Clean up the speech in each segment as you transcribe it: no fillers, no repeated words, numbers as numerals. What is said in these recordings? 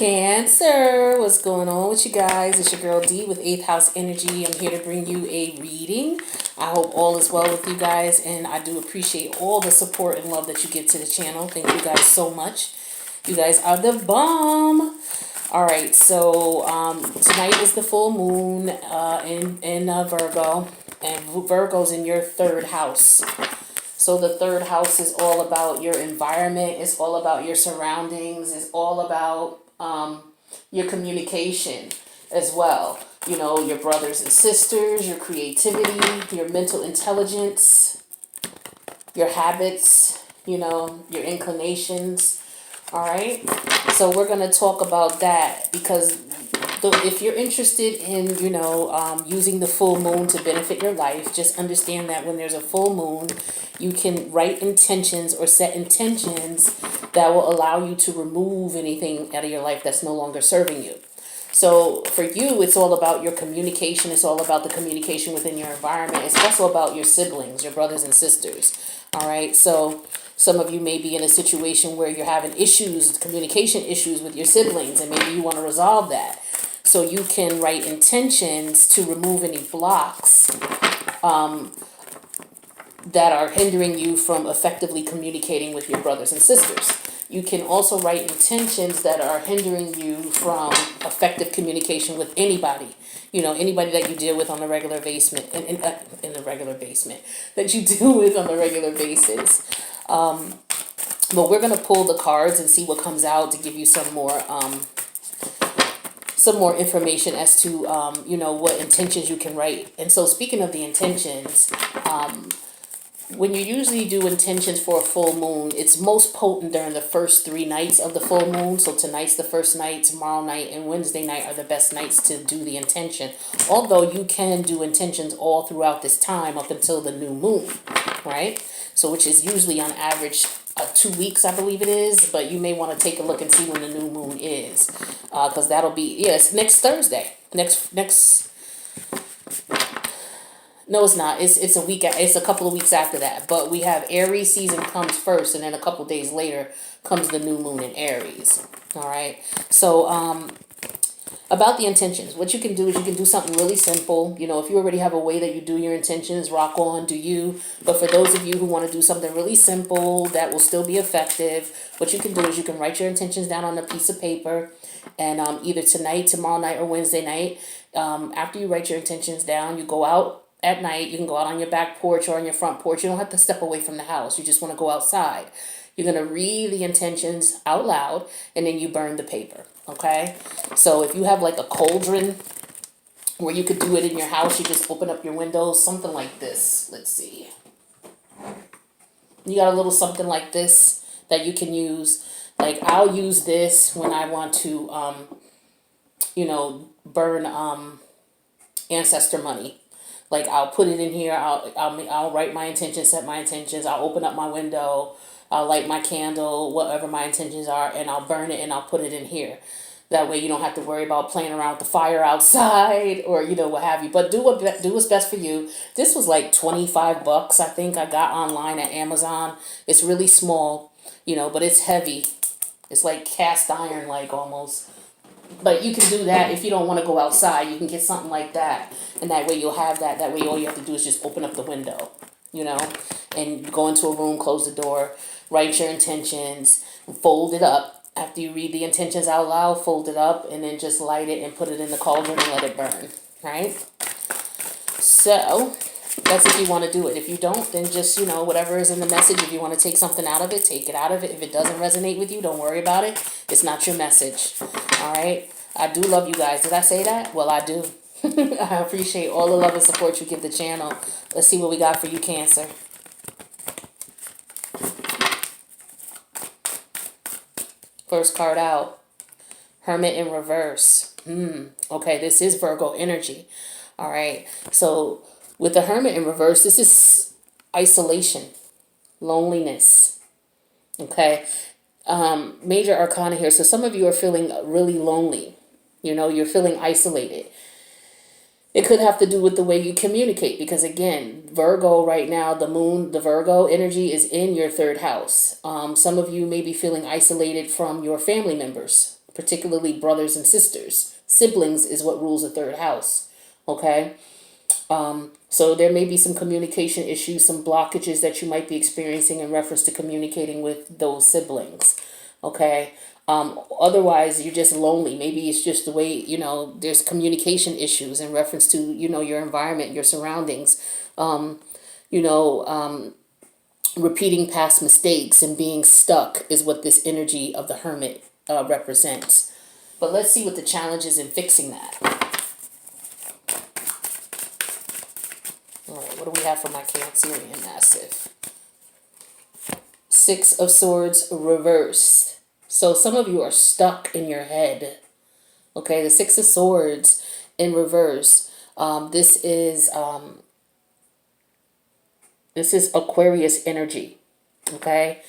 Cancer, what's going on with you guys? It's your girl D with 8th House Energy. I'm here to bring you a reading. I hope all is well with you guys, and I do appreciate all the support and love that you give to the channel. Thank you guys so much. You guys are the bomb. All right, so tonight is the full moon in Virgo, and Virgo's in your third house. So the third house is all about your environment. It's all about your surroundings. It's all about your communication as well. You know, your brothers and sisters, your creativity, your mental intelligence, your habits, you know, your inclinations. All right. So we're going to talk about that because if you're interested in, you know, using the full moon to benefit your life, just understand that when there's a full moon, you can write intentions or set intentions that will allow you to remove anything out of your life that's no longer serving you. So for you, it's all about your communication. It's all about the communication within your environment. It's also about your siblings, your brothers and sisters. All right. So some of you may be in a situation where you're having issues, communication issues with your siblings, and maybe you want to resolve that. So you can write intentions to remove any blocks that are hindering you from effectively communicating with your brothers and sisters. You can also write intentions that are hindering you from effective communication with anybody. You know, anybody that you deal with on the regular basement, in the regular basement, that you deal with on the regular basis. But we're going to pull the cards and see what comes out to give you some more information as to, you know, what intentions you can write. And so speaking of the intentions, when you usually do intentions for a full moon, it's most potent during the first 3 nights of the full moon. So tonight's the first night, tomorrow night, and Wednesday night are the best nights to do the intention. Although you can do intentions all throughout this time up until the new moon, right? So which is usually on average 2 weeks, I believe it is. But you may want to take a look and see when the new moon is, because that'll be, it's next Thursday. No, it's not. It's a week. It's a couple of weeks after that. But we have Aries season comes first, and then a couple days later comes the new moon in Aries. All right. So about the intentions, what you can do is you can do something really simple. You know, if you already have a way that you do your intentions, rock on, do you. But for those of you who want to do something really simple that will still be effective, what you can do is you can write your intentions down on a piece of paper, and either tonight, tomorrow night, or Wednesday night. After you write your intentions down, you go out. At night, you can go out on your back porch or on your front porch. You don't have to step away from the house. You just want to go outside. You're going to read the intentions out loud, and then you burn the paper, okay? So if you have like a cauldron where you could do it in your house, you just open up your windows, something like this. Let's see. You got a little something like this that you can use. Like I'll use this when I want to, you know, burn ancestor money. Like I'll put it in here. I'll write my intentions, set my intentions. I'll open up my window. I'll light my candle, whatever my intentions are, and I'll burn it and I'll put it in here. That way you don't have to worry about playing around with the fire outside or, you know, what have you. But do what's best for you. This was like $25, I think I got online at Amazon. It's really small, you know, but it's heavy. It's like cast iron, like almost. But you can do that if you don't want to go outside. You can get something like that. And that way you'll have that. That way all you have to do is just open up the window, you know, and go into a room, close the door, write your intentions, fold it up. After you read the intentions out loud, fold it up, and then just light it and put it in the cauldron and let it burn, right? So that's if you want to do it. If you don't, then just, you know, whatever is in the message. If you want to take something out of it, take it out of it. If it doesn't resonate with you, don't worry about it. It's not your message. All right? I do love you guys. Did I say that? Well, I do. I appreciate all the love and support you give the channel. Let's see what we got for you, Cancer. First card out. Hermit in reverse. Okay, this is Virgo energy. All right. So with the Hermit in reverse, this is isolation, loneliness. Okay. Major arcana here. So some of you are feeling really lonely. You know, you're feeling isolated. It could have to do with the way you communicate because, again, Virgo right now, the moon, the Virgo energy is in your third house. Some of you may be feeling isolated from your family members. particularly brothers and sisters. Siblings is what rules the third house. Okay. So there may be some communication issues, some blockages that you might be experiencing in reference to communicating with those siblings. Okay. Otherwise, you're just lonely. Maybe it's just the way, there's communication issues in reference to, your environment, your surroundings, you know, um, repeating past mistakes and being stuck is what this energy of the hermit represents. But let's see what the challenge is in fixing that. All right, what do we have for my Cancerian massive? Six of Swords reversed. So some of you are stuck in your head. Okay, the Six of Swords in reverse. This is Aquarius energy. Okay,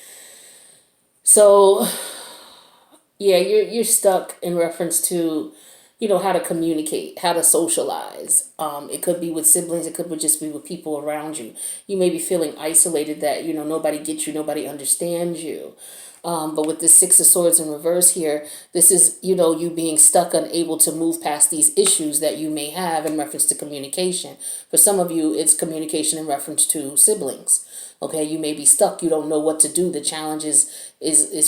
so yeah, you're stuck in reference to, how to communicate, how to socialize. It could be with siblings. It could just be with people around you. You may be feeling isolated, that, nobody gets you, nobody understands you. But with the Six of Swords in reverse here, this is, you being stuck, unable to move past these issues that you may have in reference to communication. For some of you, it's communication in reference to siblings. Okay, you may be stuck. You don't know what to do. The challenge is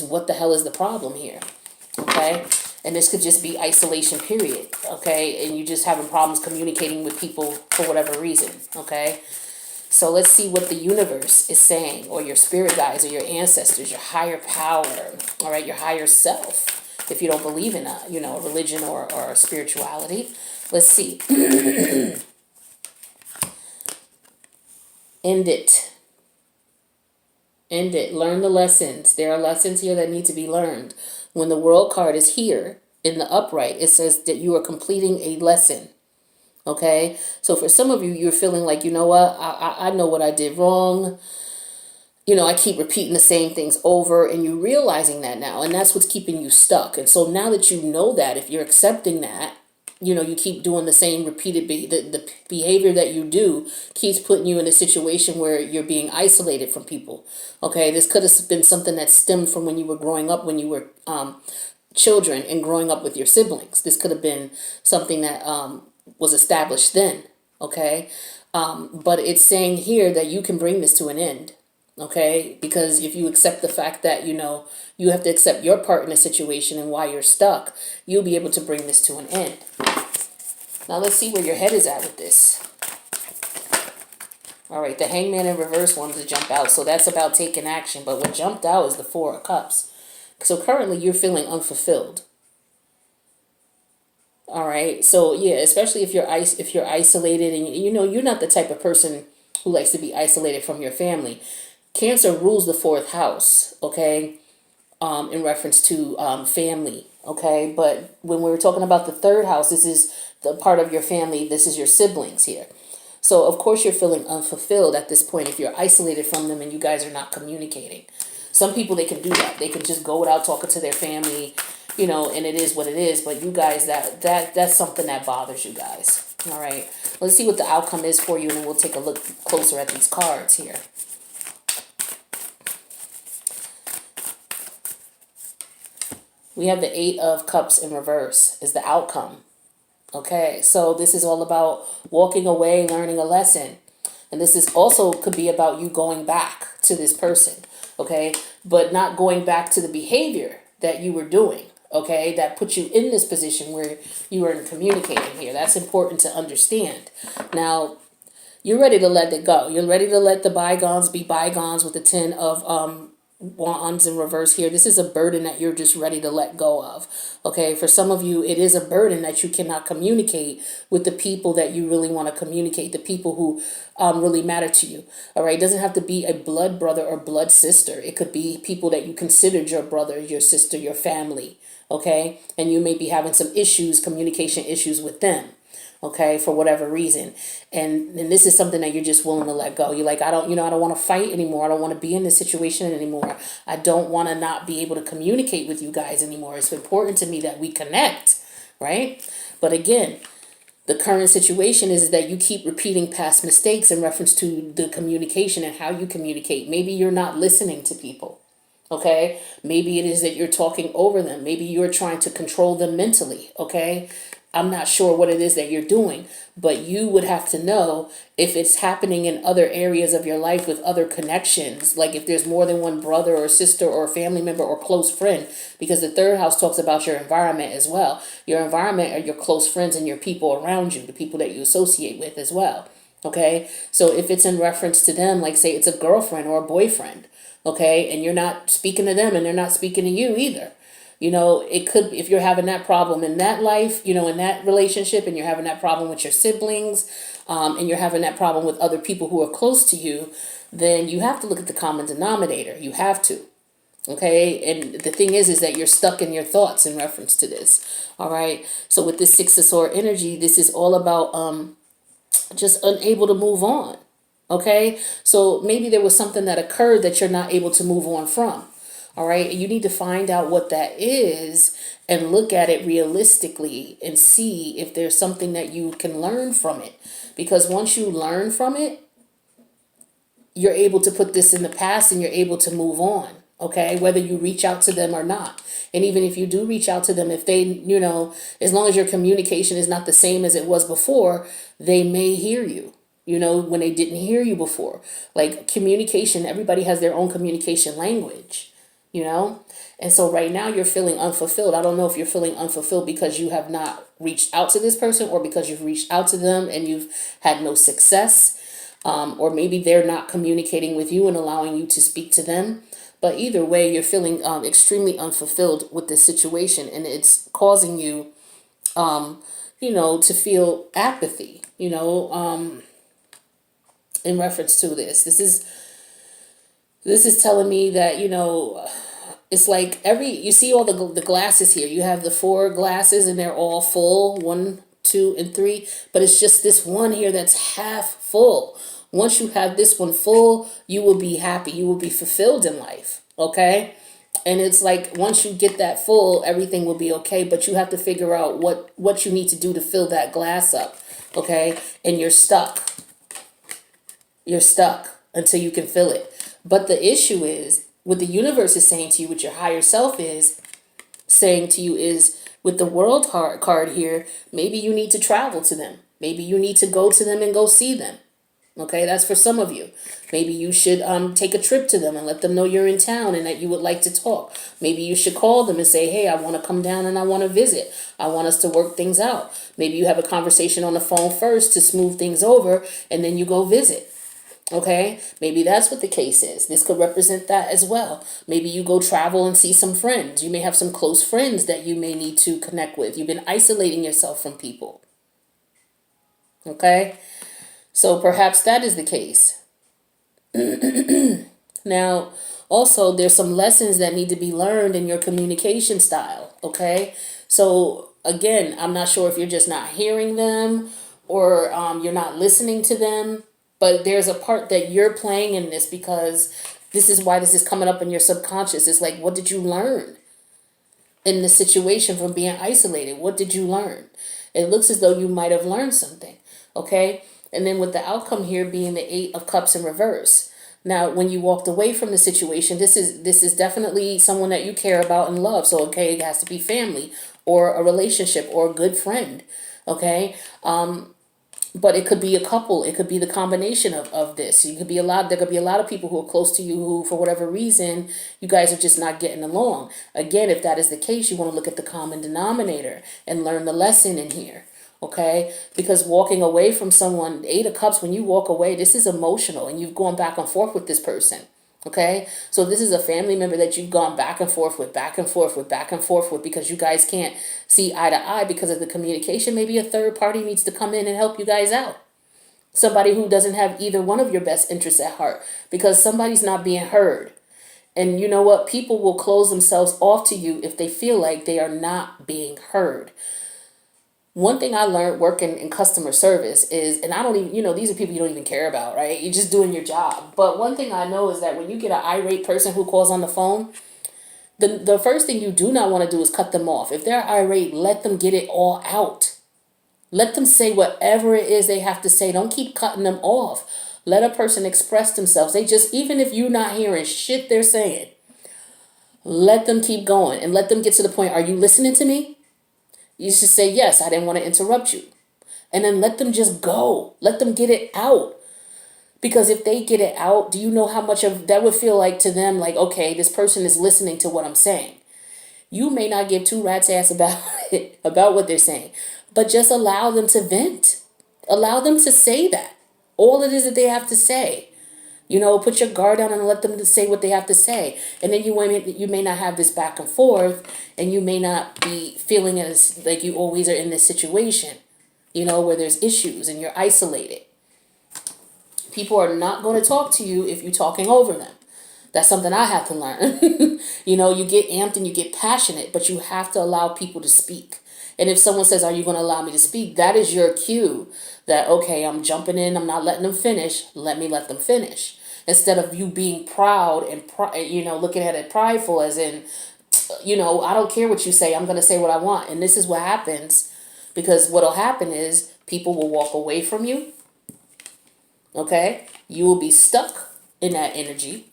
what the hell is the problem here? Okay, and this could just be isolation, period. Okay, and you just having problems communicating with people for whatever reason. Okay, so let's see what the universe is saying, or your spirit guides, or your ancestors, your higher power. All right, your higher self. If you don't believe in a religion or spirituality, let's see. End it. End it. Learn the lessons. There are lessons here that need to be learned. When the World card is here in the upright, it says that you are completing a lesson. Okay? So for some of you, you're feeling like, you know what? I know what I did wrong. I keep repeating the same things over, and you're realizing that now. And that's what's keeping you stuck. And so now that you know that, if you're accepting that, you keep doing the same repeated the behavior that you do keeps putting you in a situation where you're being isolated from people. Okay, this could have been something that stemmed from when you were growing up, when you were children and growing up with your siblings. This could have been something that was established then. Okay, but it's saying here that you can bring this to an end. Okay, because if you accept the fact that you have to accept your part in a situation and why you're stuck, you'll be able to bring this to an end. Now let's see where your head is at with this. All right, the Hangman in reverse wanted to jump out, so that's about taking action. But what jumped out is the Four of Cups. So currently you're feeling unfulfilled. All right, so yeah, especially if you're isolated, and you're not the type of person who likes to be isolated from your family. Cancer rules the fourth house. Okay, in reference to family. Okay, but when we were talking about the third house, this is the part of your family. This is your siblings here. So of course you're feeling unfulfilled at this point if you're isolated from them and you guys are not communicating. Some people, they can do that. They can just go without talking to their family, and it is what it is. But you guys, that's something that bothers you guys. All right, let's see what the outcome is for you, and then we'll take a look closer at these cards here. We have the Eight of Cups in reverse is the outcome. Okay, so this is all about walking away, learning a lesson. And this is also could be about you going back to this person, okay? But not going back to the behavior that you were doing, okay? That put you in this position where you are communicating here. That's important to understand. Now, you're ready to let it go. You're ready to let the bygones be bygones with the Ten of Wands in reverse here. This is a burden that you're just ready to let go of. Okay, for some of you, it is a burden that you cannot communicate with the people that you really want to communicate, the people who really matter to you. All right, it doesn't have to be a blood brother or blood sister. It could be people that you considered your brother, your sister, your family. Okay, and you may be having some issues, communication issues with them. Okay, for whatever reason. And this is something that you're just willing to let go. You're like, I don't want to fight anymore. I don't want to be in this situation anymore. I don't want to not be able to communicate with you guys anymore. It's important to me that we connect, right? But again, the current situation is that you keep repeating past mistakes in reference to the communication and how you communicate. Maybe you're not listening to people. Okay, maybe it is that you're talking over them. Maybe you're trying to control them mentally. Okay, I'm not sure what it is that you're doing, but you would have to know if it's happening in other areas of your life with other connections, like if there's more than one brother or sister or family member or close friend, because the third house talks about your environment as well. Your environment are your close friends and your people around you, the people that you associate with as well. Okay, so if it's in reference to them, like say it's a girlfriend or a boyfriend, okay, and you're not speaking to them and they're not speaking to you either. It could, if you're having that problem in that life, in that relationship, and you're having that problem with your siblings, and you're having that problem with other people who are close to you, then you have to look at the common denominator. You have to. Okay, and the thing is that you're stuck in your thoughts in reference to this. All right, so with this Six of Sword energy, this is all about just unable to move on. Okay, so maybe there was something that occurred that you're not able to move on from. All right, you need to find out what that is and look at it realistically and see if there's something that you can learn from it. Because once you learn from it, you're able to put this in the past and you're able to move on. Okay, whether you reach out to them or not. And even if you do reach out to them, if they, as long as your communication is not the same as it was before, they may hear you, when they didn't hear you before. Like communication, everybody has their own communication language, And so right now you're feeling unfulfilled. I don't know if you're feeling unfulfilled because you have not reached out to this person or because you've reached out to them and you've had no success. Or maybe they're not communicating with you and allowing you to speak to them. But either way, you're feeling extremely unfulfilled with this situation, and it's causing you, to feel apathy, in reference to this. This is telling me that, it's like you see all the glasses here. You have the 4 glasses and they're all full, 1, 2, and 3, but it's just this one here that's half full. Once you have this one full, you will be happy. You will be fulfilled in life. Okay. And it's like, once you get that full, everything will be okay. But you have to figure out what you need to do to fill that glass up. Okay. And you're stuck. You're stuck until you can fill it. But the issue is, what the universe is saying to you, what your higher self is saying to you is, with the world card here, maybe you need to travel to them. Maybe you need to go to them and go see them. Okay, that's for some of you. Maybe you should take a trip to them and let them know you're in town and that you would like to talk. Maybe you should call them and say, hey, I want to come down and I want to visit. I want us to work things out. Maybe you have a conversation on the phone first to smooth things over and then you go visit. Okay, maybe that's what the case is. This could represent that as well. Maybe you go travel and see some friends. You may have some close friends that you may need to connect with. You've been isolating yourself from people. Okay. So perhaps that is the case. Now, also, there's some lessons that need to be learned in your communication style, okay? So, again, I'm not sure if you're just not hearing them or you're not listening to them, but there's a part that you're playing in this because this is why this is coming up in your subconscious. It's like, what did you learn in the situation from being isolated? What did you learn? It looks as though you might have learned something, okay? And then with the outcome here being the 8 of Cups in reverse. Now, when you walked away from the situation, this is definitely someone that you care about and love. So, okay, it has to be family or a relationship or a good friend, okay? But it could be a couple. It could be the combination of this. There could be a lot of people who are close to you who, for whatever reason, you guys are just not getting along. Again, if that is the case, you want to look at the common denominator and learn the lesson in here. Okay, because walking away from someone, 8 of Cups, when you walk away, this is emotional and you've gone back and forth with this person. Okay, so this is a family member that you've gone back and forth with, back and forth with, back and forth with, because you guys can't see eye to eye because of the communication. Maybe a third party needs to come in and help you guys out. Somebody who doesn't have either one of your best interests at heart because somebody's not being heard. And you know what? People will close themselves off to you if they feel like they are not being heard. One thing I learned working in customer service is, and I don't even, these are people you don't even care about, right? You're just doing your job. But one thing I know is that when you get an irate person who calls on the phone, the first thing you do not want to do is cut them off. If they're irate, let them get it all out. Let them say whatever it is they have to say. Don't keep cutting them off. Let a person express themselves. Even if you're not hearing shit they're saying, Let them keep going and let them get to the point. Are you listening to me? You should say, yes, I didn't want to interrupt you. And then let them just go. Let them get it out. Because if they get it out, do you know how much of that would feel like to them? Like, okay, this person is listening to what I'm saying. You may not give two rats ass about it, about what they're saying, but just allow them to vent. Allow them to say that. All it is that they have to say. Put your guard down and let them say what they have to say. And then you may not have this back and forth, and you may not be feeling as like you always are in this situation, where there's issues and you're isolated. People are not going to talk to you if you're talking over them. That's something I had to learn. You get amped and you get passionate, but you have to allow people to speak. And if someone says, are you going to allow me to speak? That is your cue that, okay, I'm jumping in. I'm not letting them finish. Let me let them finish. Instead of you being proud and, looking at it prideful as in, I don't care what you say. I'm going to say what I want. And this is what happens, because what will happen is people will walk away from you. Okay? You will be stuck in that energy.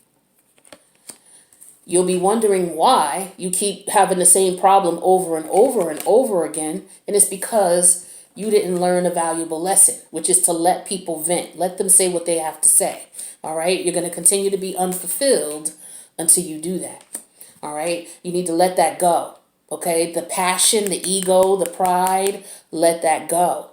You'll be wondering why you keep having the same problem over and over and over again. And it's because you didn't learn a valuable lesson, which is to let people vent. Let them say what they have to say. All right? You're going to continue to be unfulfilled until you do that. All right? You need to let that go. Okay? The passion, the ego, the pride, let that go.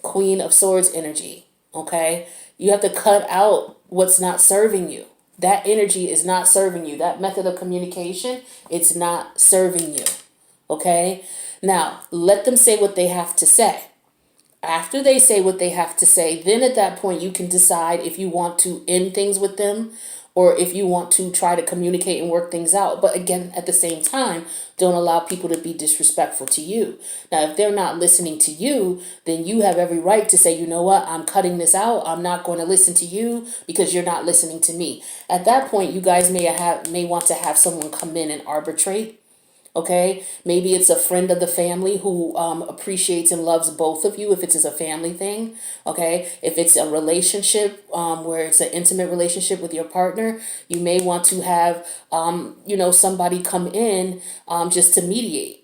Queen of Swords energy. Okay? You have to cut out what's not serving you. That energy is not serving you. That method of communication, it's not serving you. Okay? Now, let them say what they have to say. After they say what they have to say, then at that point you can decide if you want to end things with them or if you want to try to communicate and work things out. But again, at the same time, don't allow people to be disrespectful to you. Now, if they're not listening to you, then you have every right to say, you know what, I'm cutting this out. I'm not going to listen to you because you're not listening to me. At that point, you guys may want to have someone come in and arbitrate. Okay, maybe it's a friend of the family who appreciates and loves both of you if it's a family thing. Okay, if it's a relationship where it's an intimate relationship with your partner, you may want to have, somebody come in just to mediate.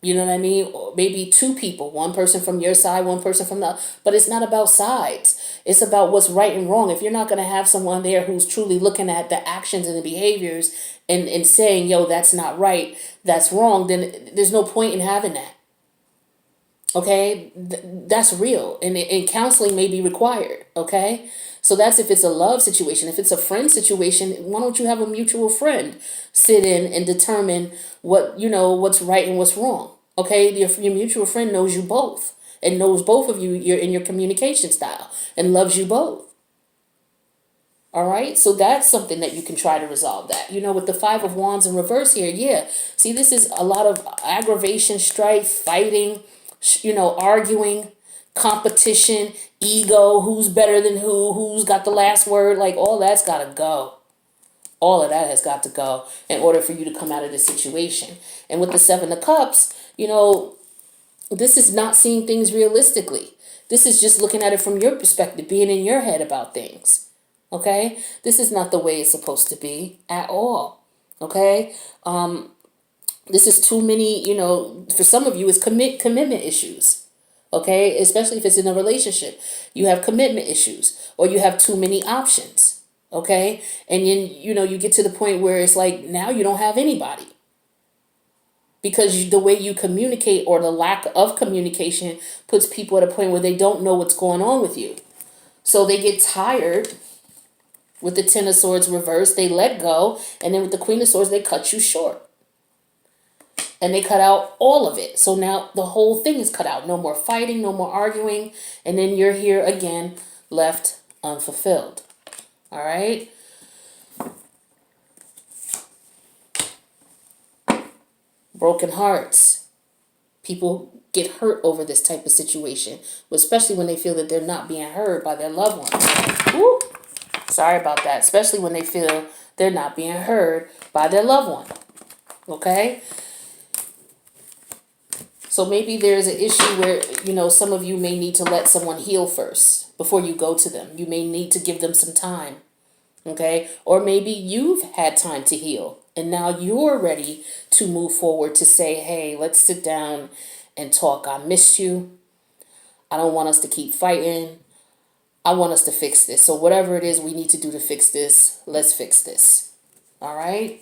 You know what I mean? Or maybe two people, one person from your side, one person from the, but it's not about sides. It's about what's right and wrong. If you're not going to have someone there who's truly looking at the actions and the behaviors and saying, yo, that's not right, that's wrong, then there's no point in having that. Okay? That's real. And counseling may be required. Okay? So that's if it's a love situation. If it's a friend situation, why don't you have a mutual friend sit in and determine what's right and what's wrong? Okay, your mutual friend knows you both and knows both of you. You're in your communication style and loves you both. All right, so that's something that you can try to resolve that. With the Five of Wands in reverse here, yeah. See, this is a lot of aggravation, strife, fighting, arguing, competition, ego, who's better than who's got the last word, like all that's got to go. All of that has got to go in order for you to come out of this situation. And with the Seven of Cups, this is not seeing things realistically. This is just looking at it from your perspective, being in your head about things. Okay? This is not the way it's supposed to be at all. Okay? This is too many, for some of you, it's commitment issues. Okay? Especially if it's in a relationship. You have commitment issues or you have too many options. Okay? And then, you get to the point where it's like now you don't have anybody. Because the way you communicate or the lack of communication puts people at a point where they don't know what's going on with you. So they get tired with the Ten of Swords reversed. They let go. And then with the Queen of Swords, they cut you short. And they cut out all of it. So now the whole thing is cut out. No more fighting, no more arguing. And then you're here again, left unfulfilled. All right? Broken hearts. People get hurt over this type of situation, especially when they feel that they're not being heard by their loved ones. Woo! Sorry about that. Especially when they feel they're not being heard by their loved one. Okay? So maybe there's an issue where, some of you may need to let someone heal first before you go to them. You may need to give them some time. Okay? Or maybe you've had time to heal and now you're ready to move forward to say, hey, let's sit down and talk. I missed you. I don't want us to keep fighting. I want us to fix this. So whatever it is we need to do to fix this, let's fix this. All right?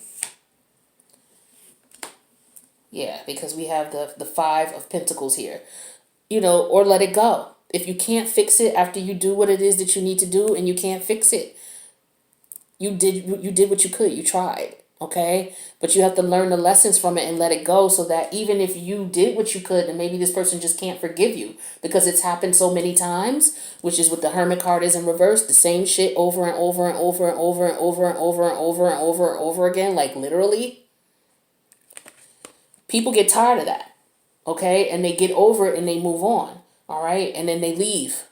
Yeah, because we have the Five of Pentacles here. Or let it go. If you can't fix it after you do what it is that you need to do and you can't fix it, you did what you could. You tried. Okay? But you have to learn the lessons from it and let it go so that even if you did what you could and maybe this person just can't forgive you because it's happened so many times, which is what the Hermit card is in reverse, the same shit over and over and over and over and over and over and over and over and over again, like literally. People get tired of that. Okay? And they get over it and they move on. All right? And then they leave.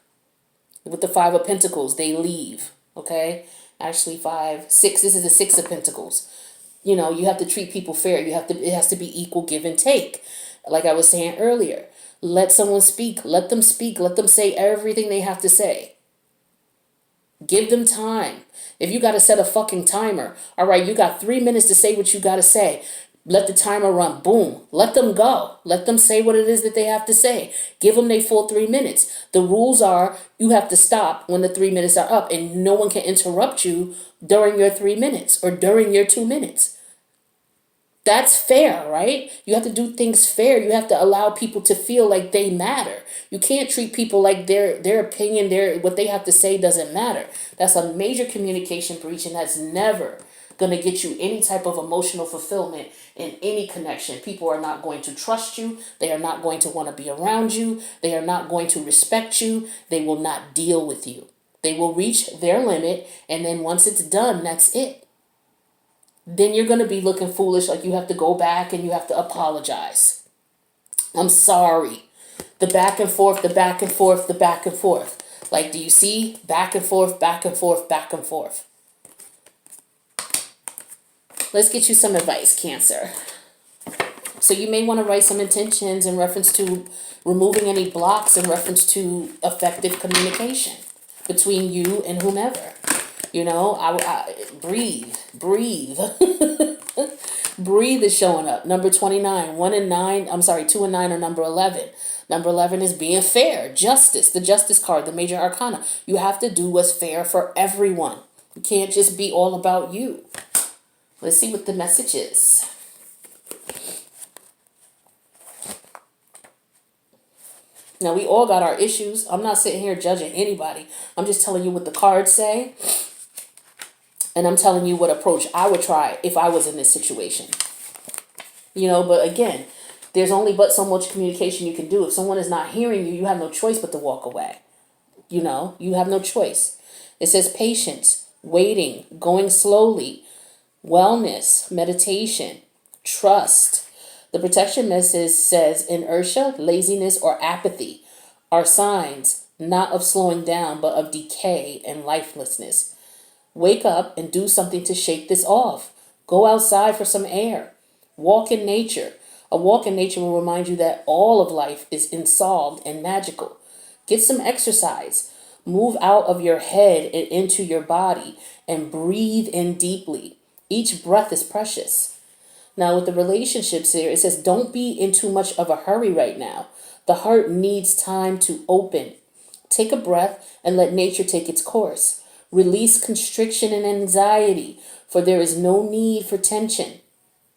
With the Five of Pentacles, they leave. Okay? Actually, 5, 6. This is the Six of Pentacles. You have to treat people fair. It has to be equal give and take. Like I was saying earlier, let someone speak. Let them speak. Let them say everything they have to say. Give them time. If you got to set a fucking timer, all right, you got 3 minutes to say what you got to say. Let the timer run. Boom. Let them go. Let them say what it is that they have to say. Give them their full 3 minutes. The rules are you have to stop when the 3 minutes are up and no one can interrupt you during your 3 minutes or during your 2 minutes. That's fair, right? You have to do things fair. You have to allow people to feel like they matter. You can't treat people like their opinion, what they have to say doesn't matter. That's a major communication breach, and that's never going to get you any type of emotional fulfillment in any connection. People are not going to trust you. They are not going to want to be around you. They are not going to respect you. They will not deal with you. They will reach their limit, and then once it's done, that's it. Then you're going to be looking foolish, like you have to go back and you have to apologize. I'm sorry. The back and forth, the back and forth, the back and forth. Like, do you see? Back and forth, back and forth, back and forth. Let's get you some advice, Cancer. So you may want to write some intentions in reference to removing any blocks in reference to effective communication between you and whomever. I breathe. Breathe is showing up. Number 29, 2 and 9 are number 11. Number 11 is being fair, justice, the justice card, the major arcana. You have to do what's fair for everyone. You can't just be all about you. Let's see what the message is. Now, we all got our issues. I'm not sitting here judging anybody. I'm just telling you what the cards say. And I'm telling you what approach I would try if I was in this situation. But again, there's only but so much communication you can do. If someone is not hearing you, you have no choice but to walk away. You have no choice. It says patience, waiting, going slowly, wellness, meditation, trust. The protection message says inertia, laziness, or apathy are signs not of slowing down, but of decay and lifelessness. Wake up and do something to shake this off. Go outside for some air. Walk in nature. A walk in nature will remind you that all of life is unsolved and magical. Get some exercise. Move out of your head and into your body and breathe in deeply. Each breath is precious. Now with the relationships here, it says don't be in too much of a hurry right now. The heart needs time to open. Take a breath and let nature take its course. Release constriction and anxiety, for there is no need for tension.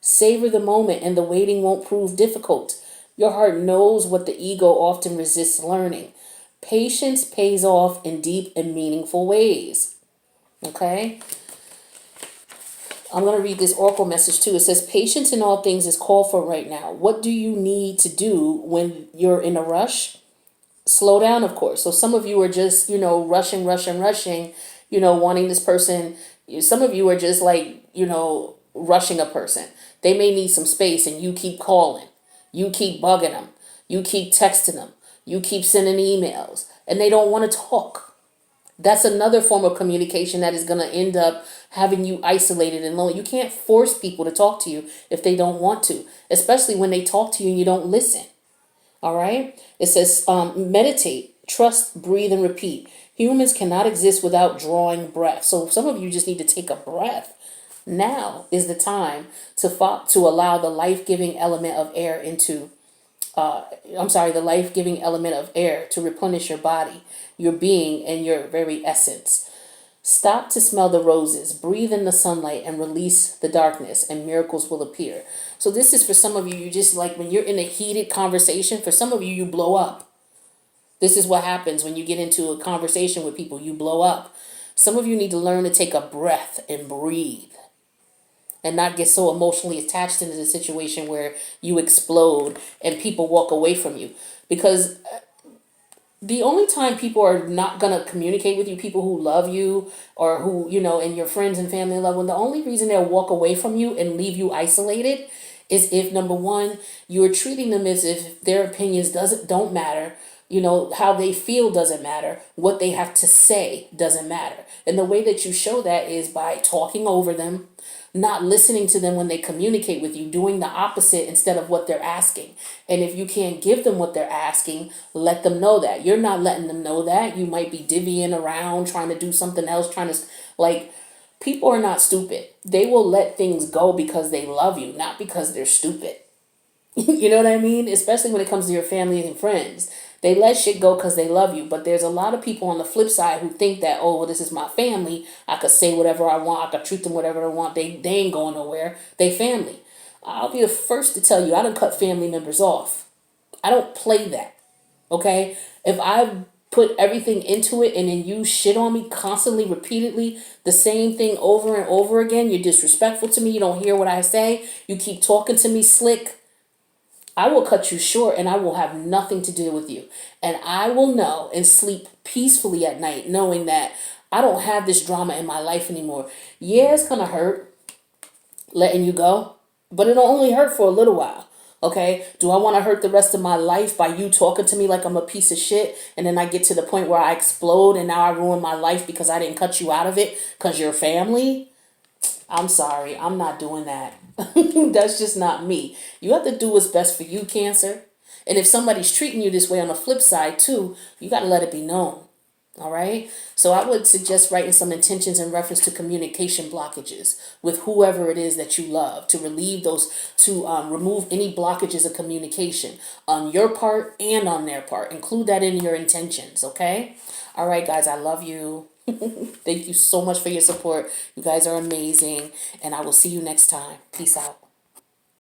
Savor the moment and the waiting won't prove difficult. Your heart knows what the ego often resists learning. Patience pays off in deep and meaningful ways. Okay? I'm going to read this oracle message too. It says, patience in all things is called for right now. What do you need to do when you're in a rush? Slow down, of course. So some of you are just, rushing, wanting this person. Some of you are just like, rushing a person. They may need some space and you keep calling. You keep bugging them. You keep texting them. You keep sending emails and they don't want to talk. That's another form of communication that is going to end up having you isolated and lonely. You can't force people to talk to you if they don't want to, especially when they talk to you and you don't listen. All right. It says, meditate, trust, breathe, and repeat. Humans cannot exist without drawing breath. So some of you just need to take a breath. Now is the time to allow the life-giving element of air into the life-giving element of air to replenish your body, your being, and your very essence. Stop to smell the roses, breathe in the sunlight, and release the darkness, and miracles will appear. So this is for some of you, you just like when you're in a heated conversation, for some of you, you blow up. This is what happens when you get into a conversation with people, you blow up. Some of you need to learn to take a breath and breathe and not get so emotionally attached into the situation where you explode and people walk away from you. Because the only time people are not going to communicate with you, people who love you or who, and your friends and family love one, the only reason they'll walk away from you and leave you isolated is if, number one, you're treating them as if their opinions don't matter. How they feel doesn't matter. What they have to say doesn't matter. And the way that you show that is by talking over them, not listening to them when they communicate with you, doing the opposite instead of what they're asking. And if you can't give them what they're asking, let them know that. You're not letting them know that. You might be divvying around, trying to do something else, people are not stupid. They will let things go because they love you, not because they're stupid. You know what I mean? Especially when it comes to your family and friends. They let shit go because they love you. But there's a lot of people on the flip side who think that, oh, well, this is my family. I could say whatever I want. I could treat them whatever I want. They ain't going nowhere. They family. I'll be the first to tell you, I done cut family members off. I don't play that. Okay? If I put everything into it and then you shit on me constantly, repeatedly, the same thing over and over again, you're disrespectful to me. You don't hear what I say. You keep talking to me slick. I will cut you short and I will have nothing to do with you. And I will know and sleep peacefully at night knowing that I don't have this drama in my life anymore. Yeah, it's going to hurt letting you go, but it'll only hurt for a little while. Okay? Do I want to hurt the rest of my life by you talking to me like I'm a piece of shit and then I get to the point where I explode and now I ruin my life because I didn't cut you out of it because you're family? I'm sorry, I'm not doing that. That's just not me. You have to do what's best for you, Cancer. And if somebody's treating you this way on the flip side too, you got to let it be known. All right? So I would suggest writing some intentions in reference to communication blockages with whoever it is that you love to relieve those, to remove any blockages of communication on your part and on their part. Include that in your intentions, okay? All right, guys, I love you. Thank you so much for your support. You guys are amazing. And I will see you next time. Peace out.